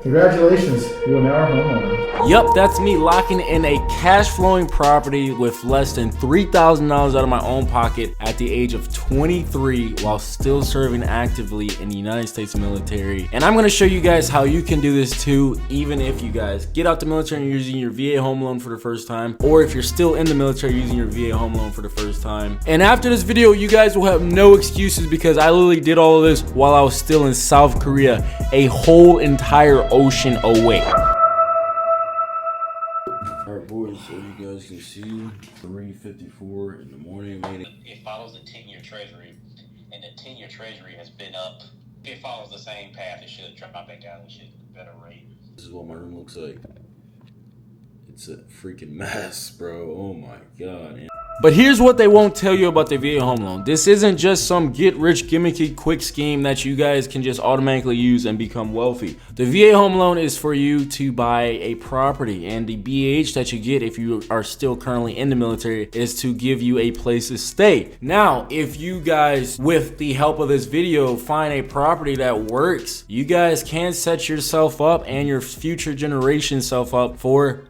Congratulations, you are now our homeowner. Yup, that's me locking in a cash flowing property with less than $3,000 out of my own pocket at the age of 23 while still serving actively in the United States military. And I'm gonna show you guys how you can do this too, even if you guys get out the military and you're using your VA home loan for the first time, or if you're still in the military using your VA home loan for the first time. And after this video, you guys will have no excuses because I literally did all of this while I was still in South Korea, a whole entire ocean away. Alright boys, so you guys can see 3:54 in the morning. It follows the 10-year treasury, and the 10-year treasury has been up. If it follows the same path, it should drop back down and should better rate. This is what my room looks like. It's a freaking mess, bro. Oh my god, man. But here's what they won't tell you about the VA home loan. This isn't just some get-rich gimmicky quick scheme that you guys can just automatically use and become wealthy. The VA home loan is for you to buy a property, and the BH that you get if you are still currently in the military is to give you a place to stay. Now, if you guys, with the help of this video, find a property that works, you guys can set yourself up and your future generation self up for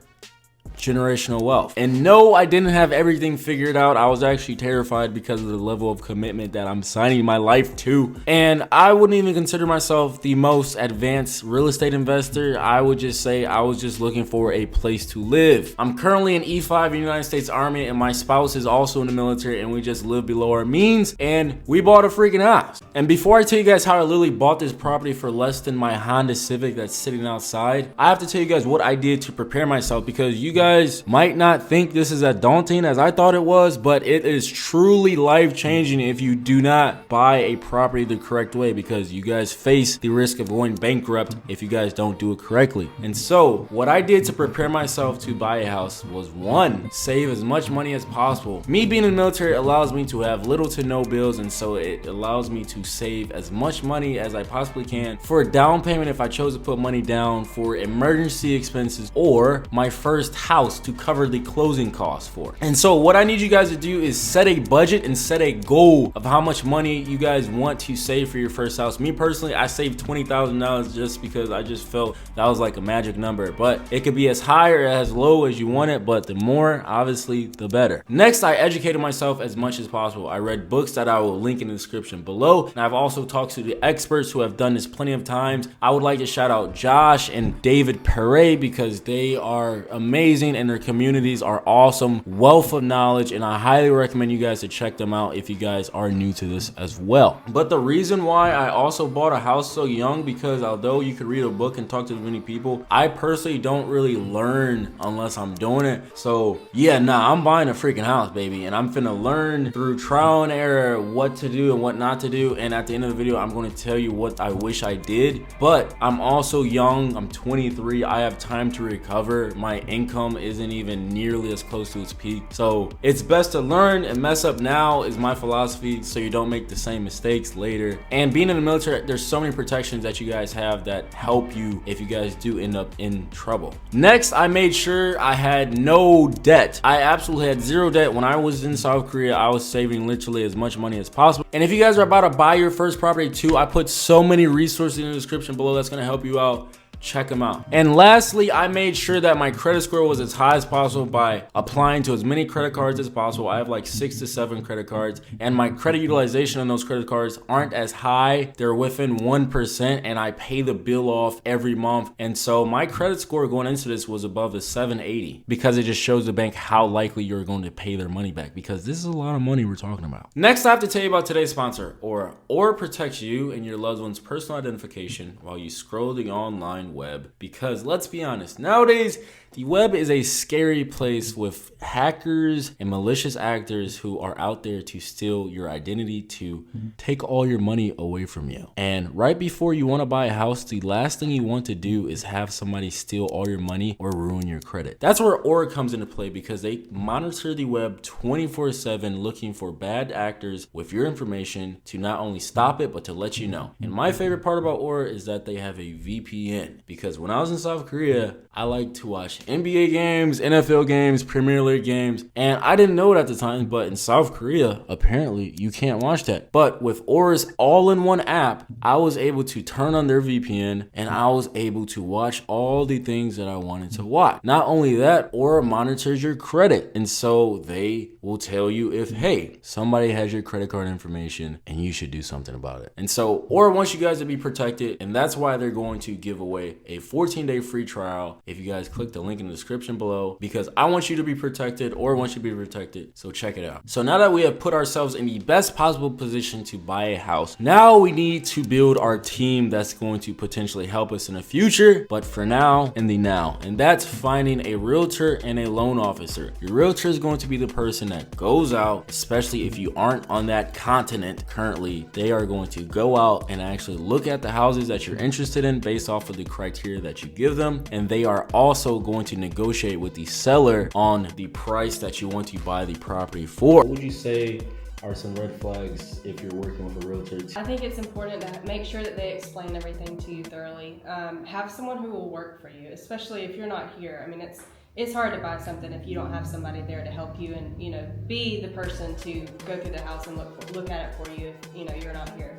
generational wealth. And no, I didn't have everything figured out. I was actually terrified because of the level of commitment that I'm signing my life to. And I wouldn't even consider myself the most advanced real estate investor. I would just say I was just looking for a place to live. I'm currently an E5 in the United States Army, and my spouse is also in the military, and we just live below our means, and we bought a freaking house. And before I tell you guys how I literally bought this property for less than my Honda Civic that's sitting outside, I have to tell you guys what I did to prepare myself, because you guys might not think this is as daunting as I thought it was, but it is truly life-changing if you do not buy a property the correct way, because you guys face the risk of going bankrupt if you guys don't do it correctly. And so what I did to prepare myself to buy a house was, one, save as much money as possible. Me being in the military allows me to have little to no bills, and so it allows me to save as much money as I possibly can for a down payment if I chose to put money down for emergency expenses or my first house to cover the closing costs for. And so what I need you guys to do is set a budget and set a goal of how much money you guys want to save for your first house. Me personally, I saved $20,000 just because I just felt that was like a magic number, but it could be as high or as low as you want it, but the more, obviously, the better. Next, I educated myself as much as possible. I read books that I will link in the description below, and I've also talked to the experts who have done this plenty of times. I would like to shout out Josh and David Perret because they are amazing and their communities are awesome, wealth of knowledge, and I highly recommend you guys to check them out if you guys are new to this as well. But the reason why I also bought a house so young, because although you could read a book and talk to many people, I personally don't really learn unless I'm doing it. So yeah, nah, I'm buying a freaking house, baby, and I'm finna learn through trial and error what to do and what not to do. And at the end of the video, I'm going to tell you what I wish I did. But I'm also young, I'm 23, I have time to recover. My income isn't even nearly as close to its peak, so it's best to learn and mess up now is my philosophy, so you don't make the same mistakes later. And being in the military, there's so many protections that you guys have that help you if you guys do end up in trouble. Next, I made sure I had no debt. I absolutely had zero debt. When I was in South Korea, I was saving literally as much money as possible. And if you guys are about to buy your first property too, I put so many resources in the description below that's going to help you out. Check them out. And lastly, I made sure that my credit score was as high as possible by applying to as many credit cards as possible. I have like 6 to 7 credit cards, and my credit utilization on those credit cards aren't as high. They're within 1%, and I pay the bill off every month. And so my credit score going into this was above a 780, because it just shows the bank how likely you're going to pay their money back, because this is a lot of money we're talking about. Next, I have to tell you about today's sponsor, Aura. Aura protects you and your loved one's personal identification while you scroll the online web, because let's be honest, nowadays the web is a scary place with hackers and malicious actors who are out there to steal your identity, to take all your money away from you. And right before you want to buy a house, the last thing you want to do is have somebody steal all your money or ruin your credit. That's where Aura comes into play, because they monitor the web 24/7 looking for bad actors with your information to not only stop it, but to let you know. And my favorite part about Aura is that they have a VPN. continent. Because when I was in South Korea, I like to watch NBA games, NFL games, Premier League games, and I didn't know it at the time, but in South Korea, apparently you can't watch that. But with Aura's all-in-one app, I was able to turn on their VPN and I was able to watch all the things that I wanted to watch. Not only that, Aura monitors your credit, and so they will tell you if, hey, somebody has your credit card information and you should do something about it. And so Aura wants you guys to be protected, and that's why they're going to give away a 14-day free trial if you guys click the link in the description below, because I want you to be protected, Aura wants you to be protected, so check it out. So now that we have put ourselves in the best possible position to buy a house, now we need to build our team that's going to potentially help us in the future, but for now, in the now, and that's finding a realtor and a loan officer. Your realtor is going to be the person that goes out, especially if you aren't on that continent currently, they are going to go out and actually look at the houses that you're interested in based off of the criteria that you give them, and they are also going to negotiate with the seller on the price that you want to buy the property for. What would you say are some red flags if you're working with a realtor? I think it's important to make sure that they explain everything to you thoroughly. Have someone who will work for you, especially if you're not here. I mean, it's hard to buy something if you don't have somebody there to help you and, you know, be the person to go through the house and look at it for you if, you know, you're not here.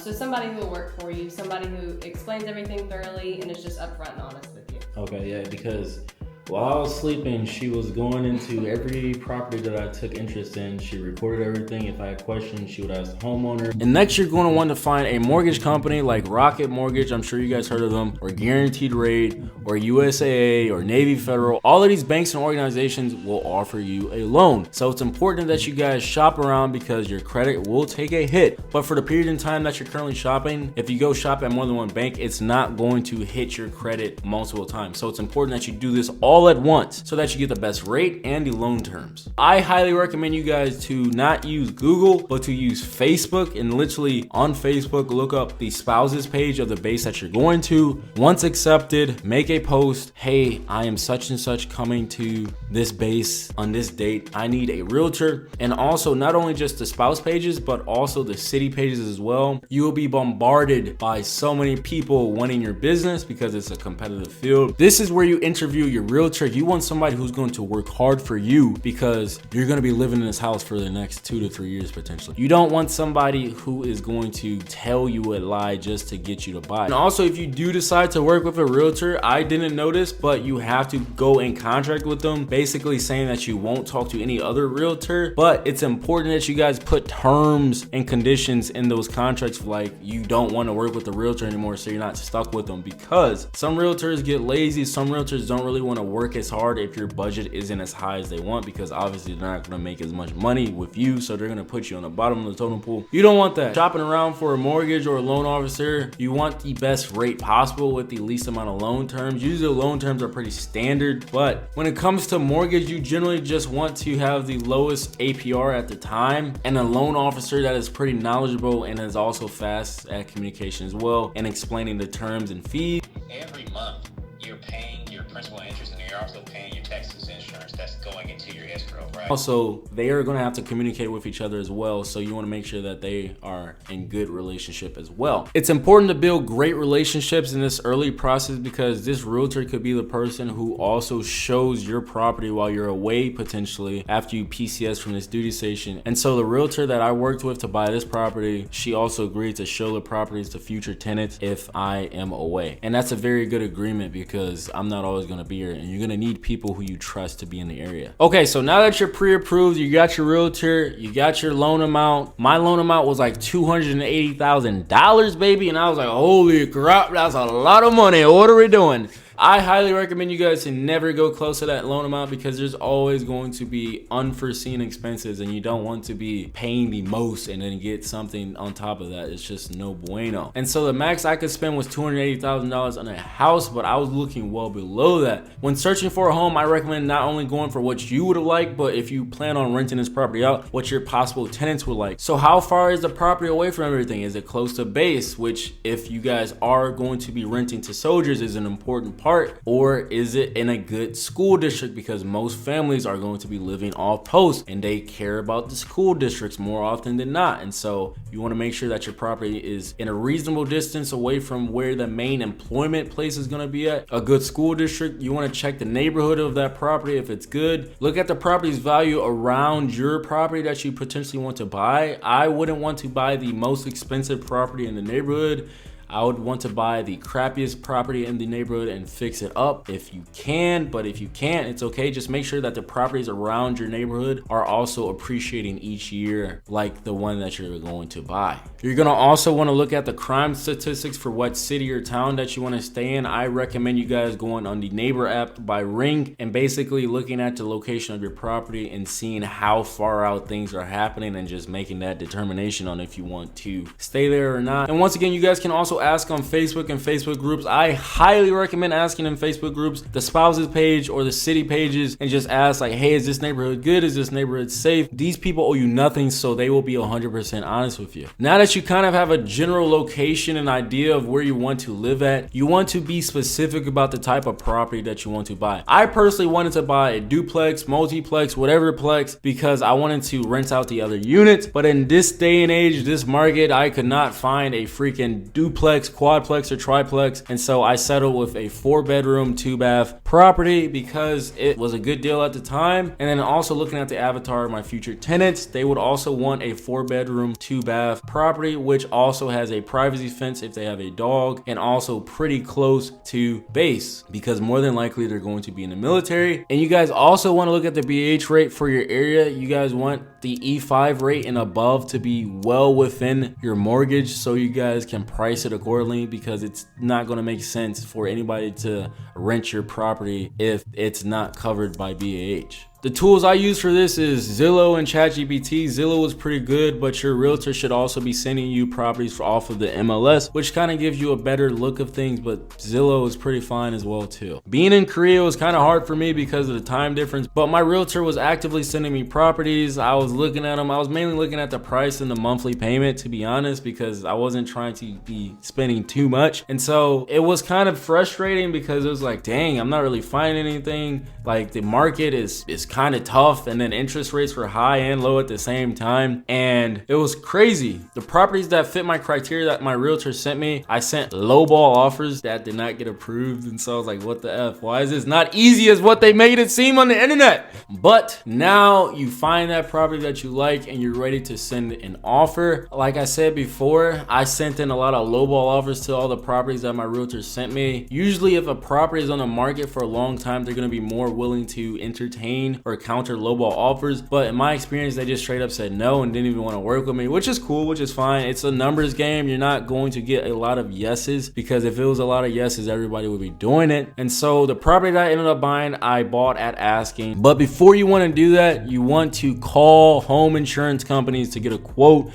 So somebody who will work for you, somebody who explains everything thoroughly and is just upfront and honest with you. Okay, yeah, because while I was sleeping, she was going into every property that I took interest in. She recorded everything. If I had questions, she would ask the homeowner. And next, you're going to want to find a mortgage company like Rocket Mortgage. I'm sure you guys heard of them, or Guaranteed Rate, or USAA, or Navy Federal. All of these banks and organizations will offer you a loan. So it's important that you guys shop around because your credit will take a hit. But for the period in time that you're currently shopping, if you go shop at more than one bank, it's not going to hit your credit multiple times. So it's important that you do this all at once so that you get the best rate and the loan terms. I highly recommend you guys to not use Google, but to use Facebook, and literally on Facebook, look up the spouses page of the base that you're going to. Once accepted, make a post. Hey, I am such and such coming to this base on this date. I need a realtor. And also not only just the spouse pages, but also the city pages as well. You will be bombarded by so many people wanting your business because it's a competitive field. This is where you interview your realtor. You want somebody who's going to work hard for you because you're going to be living in this house for the next 2 to 3 years potentially. You don't want somebody who is going to tell you a lie just to get you to buy. And also, if you do decide to work with a realtor, I didn't notice, but you have to go in contract with them, basically saying that you won't talk to any other realtor. But it's important that you guys put terms and conditions in those contracts, like you don't want to work with the realtor anymore, so you're not stuck with them, because some realtors get lazy. Some realtors don't really want to work as hard if your budget isn't as high as they want, because obviously they're not going to make as much money with you, so they're going to put you on the bottom of the totem pole. You don't want that. Shopping around for a mortgage or a loan officer, you want the best rate possible with the least amount of loan terms. Usually loan terms are pretty standard, but when it comes to mortgage, you generally just want to have the lowest APR at the time, and a loan officer that is pretty knowledgeable and is also fast at communication as well and explaining the terms and fees. Every month, you're paying your principal and interest, and you're also paying your taxes and insurance that's going into your escrow, right? Also, they are going to have to communicate with each other as well, so you want to make sure that they are in good relationship as well. It's important to build great relationships in this early process, because this realtor could be the person who also shows your property while you're away, potentially after you PCS from this duty station. And so the realtor that I worked with to buy this property, she also agreed to show the properties to future tenants if I am away. And that's a very good agreement, because I'm not always going to be here, and you're going to need people who you trust to be in the area. Okay, so now that you're pre-approved, you got your realtor, you got your loan amount. My loan amount was like $280,000, baby, and I was like, holy crap, that's a lot of money. What are we doing? I highly recommend you guys to never go close to that loan amount, because there's always going to be unforeseen expenses, and you don't want to be paying the most and then get something on top of that. It's just no bueno. And so the max I could spend was $280,000 on a house, but I was looking well below that. When searching for a home, I recommend not only going for what you would have liked, but if you plan on renting this property out, what your possible tenants would like. So how far is the property away from everything? Is it close to base? Which, if you guys are going to be renting to soldiers, is an important part. apart? Or is it in a good school district? Because most families are going to be living off post and they care about the school districts more often than not. And so you want to make sure that your property is in a reasonable distance away from where the main employment place is going to be at. A good school district, you want to check the neighborhood of that property if it's good. Look at the property's value around your property that you potentially want to buy. I wouldn't want to buy the most expensive property in the neighborhood. I would want to buy the crappiest property in the neighborhood and fix it up if you can, but if you can't, it's okay. Just make sure that the properties around your neighborhood are also appreciating each year like the one that you're going to buy. You're gonna also want to look at the crime statistics for what city or town that you want to stay in. I recommend you guys going on the Neighbor app by Ring and basically looking at the location of your property and seeing how far out things are happening and just making that determination on if you want to stay there or not. And once again, you guys can also ask on Facebook and Facebook groups. I highly recommend asking in Facebook groups, the spouses page or the city pages, and just ask like, hey, is this neighborhood good? Is this neighborhood safe? These people owe you nothing, so they will be 100% honest with you. Now that you kind of have a general location and idea of where you want to live at, you want to be specific about the type of property that you want to buy. I personally wanted to buy a duplex, multiplex, whatever plex, because I wanted to rent out the other units. But in this day and age, this market, I could not find a freaking duplex, quadplex, or triplex, and so I settled with a 4-bedroom 2-bath property because it was a good deal at the time. And then also looking at the avatar of my future tenants, they would also want a 4-bedroom 2-bath property, which also has a privacy fence if they have a dog, and also pretty close to base because more than likely they're going to be in the military. And you guys also want to look at the BH rate for your area. You guys want the E5 rate and above to be well within your mortgage so you guys can price it accordingly, because it's not going to make sense for anybody to rent your property if it's not covered by BAH. The tools I use for this is Zillow and ChatGPT. Zillow is pretty good, but your realtor should also be sending you properties off of the MLS, which kind of gives you a better look of things, but Zillow is pretty fine as well too. Being in Korea was kind of hard for me because of the time difference, but my realtor was actively sending me properties. I was looking at them. I was mainly looking at the price and the monthly payment, to be honest, because I wasn't trying to be spending too much. And so it was kind of frustrating because it was like, dang, I'm not really finding anything. Like the market is kind of tough, and then interest rates were high and low at the same time, and it was crazy. The properties that fit my criteria that my realtor sent me, I sent lowball offers that did not get approved, and so I was like, what the F? Why is this not easy as what they made it seem on the internet? But now you find that property that you like and you're ready to send an offer. Like I said before, I sent in a lot of lowball offers to all the properties that my realtor sent me. Usually if a property is on the market for a long time, they're going to be more willing to entertain or counter lowball offers, but in my experience they just straight up said no and didn't even want to work with me, which is cool, which is fine. It's a numbers game. You're not going to get a lot of yeses, because if it was a lot of yeses, everybody would be doing it. And so the property that I ended up buying, I bought at asking. But before you want to do that, you want to call home insurance companies to get a quote.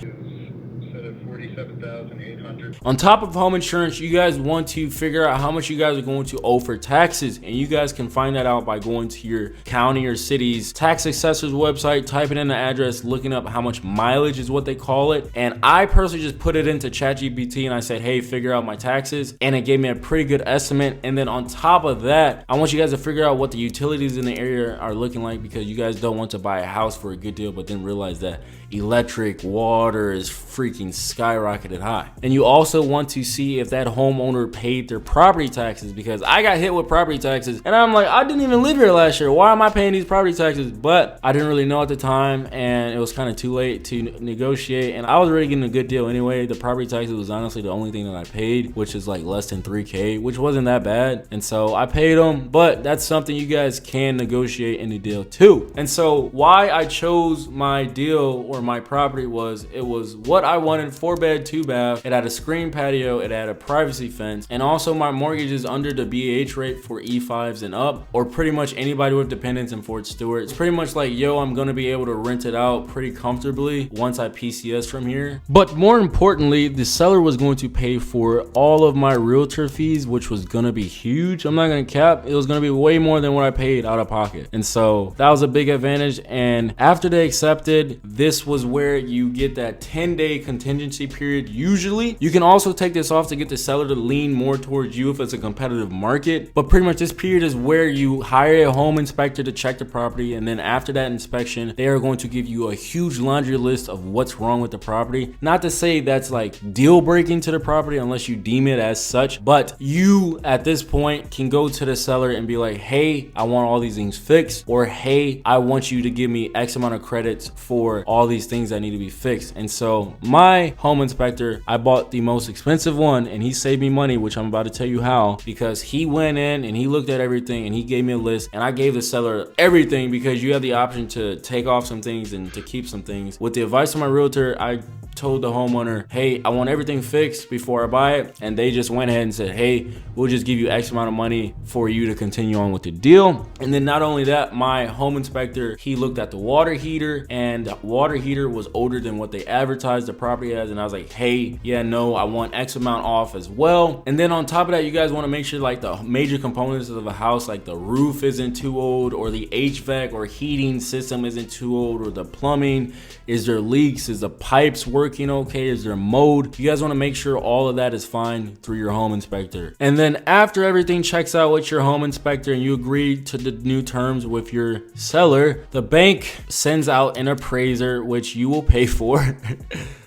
On top of home insurance, you guys want to figure out how much you guys are going to owe for taxes, and you guys can find that out by going to your county or city's tax assessor's website, typing in the address, looking up how much mileage is what they call it. And I personally just put it into ChatGPT and I said, hey, figure out my taxes, and it gave me a pretty good estimate. And then on top of that, I want you guys to figure out what the utilities in the area are looking like, because you guys don't want to buy a house for a good deal but then realize that electric, water is freaking skyrocketed high. And you also want to see if that homeowner paid their property taxes, because I got hit with property taxes and I'm like, I didn't even live here last year. Why am I paying these property taxes? But I didn't really know at the time, and it was kind of too late to negotiate, and I was already getting a good deal anyway. The property taxes was honestly the only thing that I paid, which is like less than $3,000, which wasn't that bad. And so I paid them, but that's something you guys can negotiate in the deal too. And so why I chose my deal or my property was, it was what I wanted: 4-bed, 2-bath. It had a screen patio, it had a privacy fence, and also my mortgage is under the BAH rate for E5s and up, or pretty much anybody with dependents in Fort Stewart. It's pretty much like, yo, I'm gonna be able to rent it out pretty comfortably once I PCS from here. But more importantly, the seller was going to pay for all of my realtor fees, which was gonna be huge. I'm not gonna cap, it was gonna be way more than what I paid out of pocket. And so that was a big advantage. And after they accepted, this was was where you get that 10-day contingency period. Usually you can also take this off to get the seller to lean more towards you if it's a competitive market, but pretty much this period is where you hire a home inspector to check the property, and then after that inspection they are going to give you a huge laundry list of what's wrong with the property. Not to say that's like deal breaking to the property unless you deem it as such, but you at this point can go to the seller and be like, hey, I want all these things fixed, or hey, I want you to give me X amount of credits for all these things that need to be fixed. And so my home inspector, I bought the most expensive one and he saved me money, which I'm about to tell you how, because he went in and he looked at everything and he gave me a list, and I gave the seller everything because you have the option to take off some things and to keep some things. With the advice of my realtor, I told the homeowner, hey, I want everything fixed before I buy it, and they just went ahead and said, hey, we'll just give you X amount of money for you to continue on with the deal. And then not only that, my home inspector, he looked at the water heater, and the water heater was older than what they advertised the property as, and I was like, hey, yeah, no, I want X amount off as well. And then on top of that, you guys want to make sure like the major components of a house, like the roof isn't too old, or the HVAC or heating system isn't too old, or the plumbing, is there leaks, is the pipes working okay, is there mold? You guys want to make sure all of that is fine through your home inspector. And then after everything checks out with your home inspector and you agree to the new terms with your seller, the bank sends out an appraiser, which you will pay for.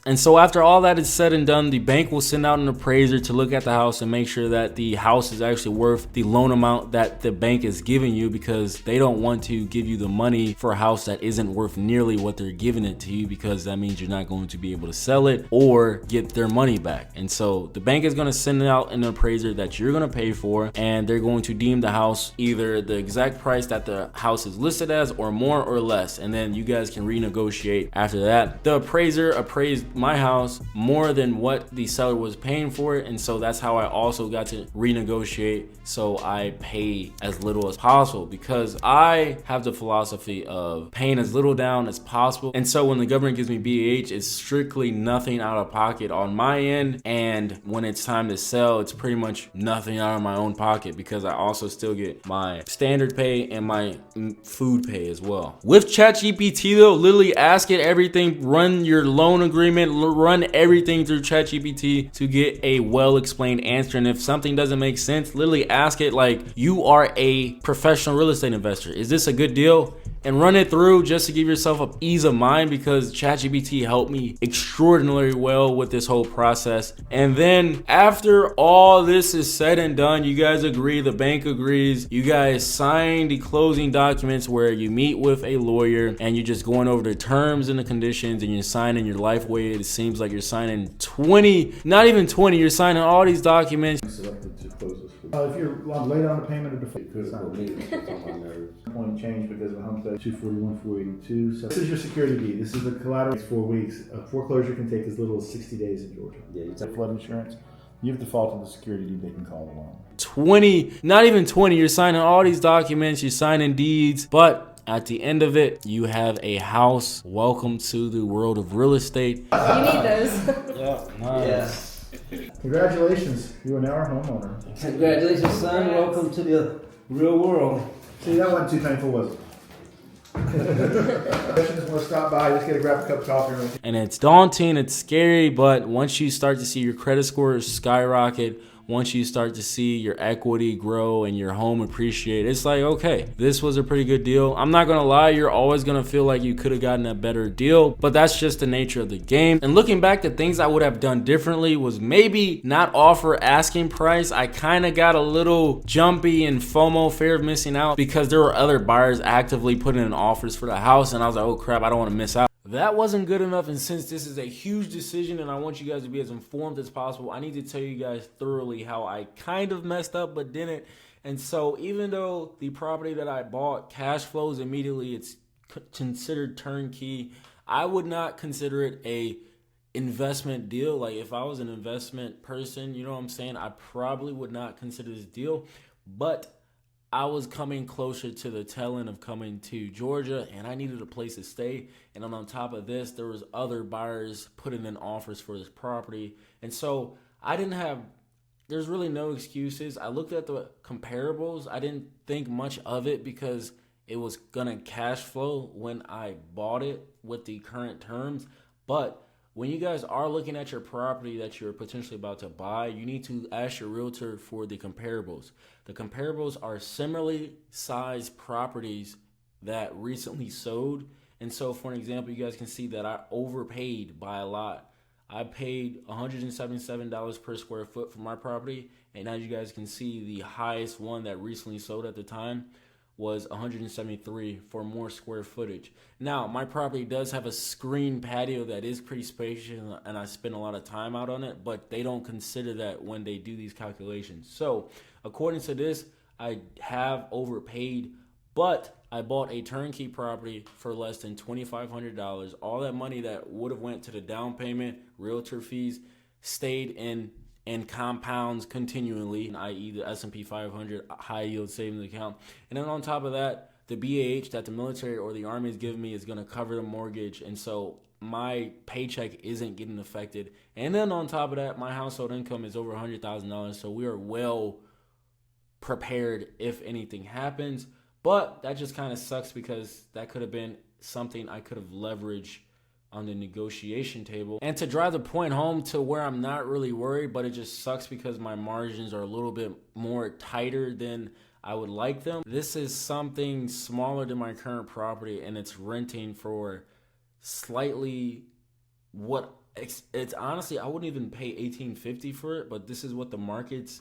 And so after all that is said and done, the bank will send out an appraiser to look at the house and make sure that the house is actually worth the loan amount that the bank is giving you, because they don't want to give you the money for a house that isn't worth nearly what they're giving it to you, because that means you're not going to be able to sell it or get their money back. And so the bank is going to send out an appraiser that you're going to pay for, and they're going to deem the house either the exact price that the house is listed as or more or less, and then you guys can renegotiate after that. The appraiser appraised my house more than what the seller was paying for it, and so that's how I also got to renegotiate, so I pay as little as possible, because I have the philosophy of paying as little down as possible. And so when the government gives me BAH, it's strictly nothing out of pocket on my end, and when it's time to sell, it's pretty much nothing out of my own pocket, because I also still get my standard pay and my food pay as well. With ChatGPT though, literally ask it everything, run your loan agreement, run everything through ChatGPT to get a well-explained answer. And if something doesn't make sense, literally ask it like you are a professional real estate investor. Is this a good deal? And run it through just to give yourself a ease of mind, because ChatGPT helped me extraordinarily well with this whole process. And then after all this is said and done, you guys agree, the bank agrees, you guys sign the closing documents where you meet with a lawyer and you're just going over the terms and the conditions, and you're signing your life away. It seems like you're signing 20, not even 20, you're signing all these documents. Selected to close this. If you're late on the payment of default, point change because of homestead 241-482. So this is your security deed. This is the collateral. It's 4 weeks. A foreclosure can take as little as 60 days in Georgia. Yeah, it's like flood insurance. You've defaulted the security deed, they can call the loan. 20, not even 20, you're signing all these documents, you're signing deeds, but at the end of it, you have a house. Welcome to the world of real estate. You need those. Yeah, nice. Congratulations, you are now a homeowner. Congratulations, son. Congrats. Welcome to the real world. See, that wasn't too painful, was it? Just want to stop by, just get a grab a cup of coffee. And it's daunting, it's scary, but once you start to see your credit scores skyrocket, once you start to see your equity grow and your home appreciate, it's like, okay, this was a pretty good deal. I'm not gonna lie, you're always gonna feel like you could have gotten a better deal, but that's just the nature of the game. And looking back, the things I would have done differently was maybe not offer asking price. I kind of got a little jumpy and FOMO, fear of missing out, because there were other buyers actively putting in offers for the house, and I was like, oh crap, I don't want to miss out. That wasn't good enough, and since this is a huge decision and I want you guys to be as informed as possible, I need to tell you guys thoroughly how I kind of messed up but didn't. And so even though the property that I bought cash flows immediately, it's considered turnkey, I would not consider it a investment deal. Like if I was an investment person, you know what I'm saying, I probably would not consider this deal. But I was coming closer to the tail end of coming to Georgia, and I needed a place to stay. And then on top of this, there was other buyers putting in offers for this property. And so there's really no excuses. I looked at the comparables. I didn't think much of it because it was gonna cash flow when I bought it with the current terms. But when you guys are looking at your property that you're potentially about to buy, you need to ask your realtor for the comparables. The comparables are similarly sized properties that recently sold. And so, for an example, you guys can see that I overpaid by a lot. I paid $177 per square foot for my property. And as you guys can see, the highest one that recently sold at the time was $173 for more square footage. Now, my property does have a screen patio that is pretty spacious, and I spend a lot of time out on it, but they don't consider that when they do these calculations. So, according to this, I have overpaid, but I bought a turnkey property for less than $2,500. All that money that would have went to the down payment, realtor fees, stayed in compounds continually, i.e. the S&P 500 high yield savings account. And then on top of that, the BAH that the military or the Army is giving me is going to cover the mortgage. And so my paycheck isn't getting affected. And then on top of that, my household income is over $100,000. So we are well prepared if anything happens. But that just kind of sucks because that could have been something I could have leveraged on the negotiation table. And to drive the point home to where I'm not really worried, but it just sucks because my margins are a little bit more tighter than I would like them. This is something smaller than my current property, and it's renting for slightly what it's honestly, I wouldn't even pay $1,850 for it, but this is what the market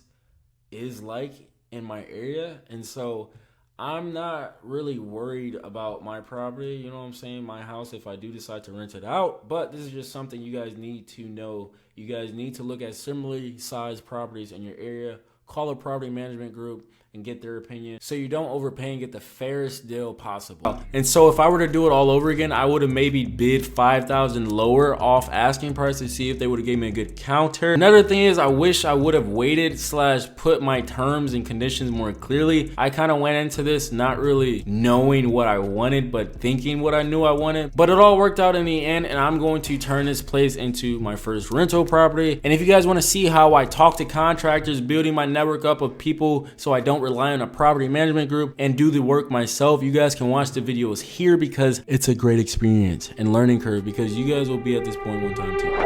is like in my area. And so I'm not really worried about my property, you know what I'm saying, my house, if I do decide to rent it out. But this is just something you guys need to know. You guys need to look at similarly sized properties in your area. Call a property management group and get their opinion so you don't overpay and get the fairest deal possible. And so if I were to do it all over again, I would have maybe bid $5,000 lower off asking price to see if they would have gave me a good counter. Another thing is, I wish I would have waited / put my terms and conditions more clearly. I kind of went into this not really knowing what I wanted, but thinking what I knew I wanted. But it all worked out in the end, and I'm going to turn this place into my first rental property. And if you guys want to see how I talk to contractors, building my network up of people so I don't rely on a property management group and do the work myself, you guys can watch the videos here because it's a great experience and learning curve because you guys will be at this point one time too.